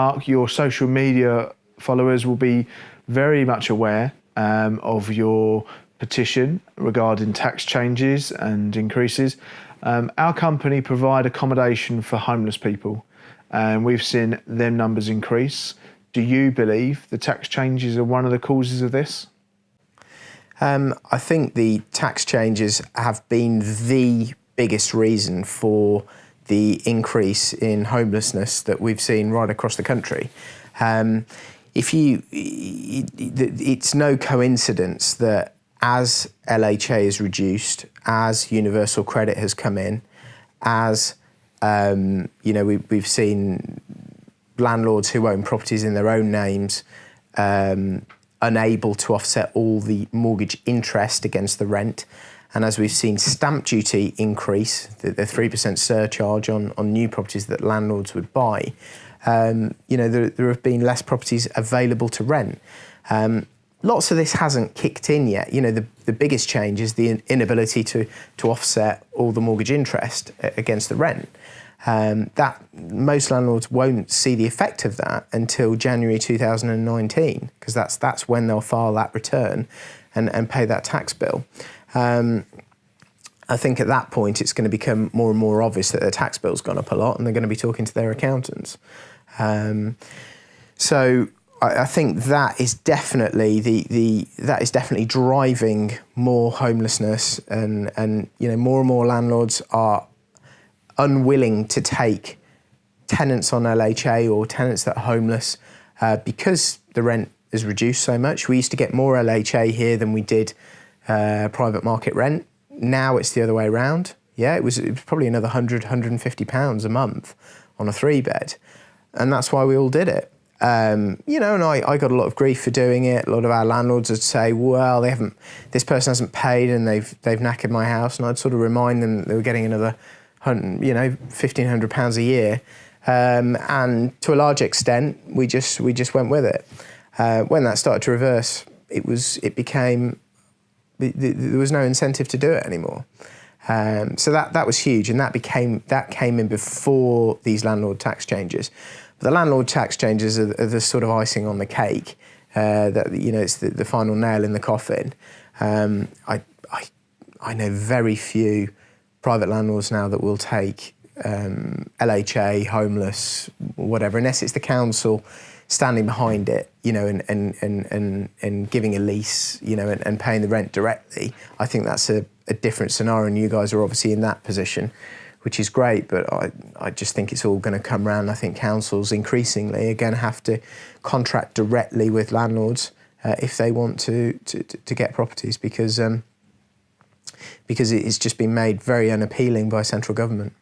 Mark, your social media followers will be very much aware of your petition regarding tax changes and increases. Our company provide accommodation for homeless people, and we've seen them numbers increase. Do you believe the tax changes are one of the causes of this? I think the tax changes have been the biggest reason for the increase in homelessness that we've seen right across the country. It's no coincidence that as LHA is reduced, as universal credit has come in, as we've seen landlords who own properties in their own names unable to offset all the mortgage interest against the rent. And as we've seen stamp duty increase, the 3% surcharge on new properties that landlords would buy, there have been less properties available to rent. Lots of this hasn't kicked in yet. The biggest change is the inability to offset all the mortgage interest against the rent. That most landlords won't see the effect of that until January 2019, because that's when they'll file that return and pay that tax bill. I think at that point it's going to become more and more obvious that their tax bill's gone up a lot, and they're going to be talking to their accountants. So I think that is definitely that is definitely driving more homelessness, and more and more landlords are unwilling to take tenants on LHA or tenants that are homeless because the rent is reduced so much. We used to get more LHA here than we did private market rent. Now it's the other way around. Yeah, it was probably another £100–150 a month on a 3-bed, and that's why we all did it. And I got a lot of grief for doing it. A lot of our landlords would say, well, this person hasn't paid and they've knackered my house, and I'd sort of remind them they were getting another £1,500 a year, and to a large extent we just went with it. When that started to reverse, there was no incentive to do it anymore. So that was huge, and that came in before these landlord tax changes. But the landlord tax changes are the sort of icing on the cake. It's the final nail in the coffin. I know very few private landlords now that will take LHA, homeless, whatever, unless it's the council standing behind it, and giving a lease, and paying the rent directly. I think that's a different scenario, and you guys are obviously in that position, which is great, but I just think it's all going to come round. I think councils increasingly are going to have to contract directly with landlords if they want to get properties, because it's just been made very unappealing by central government.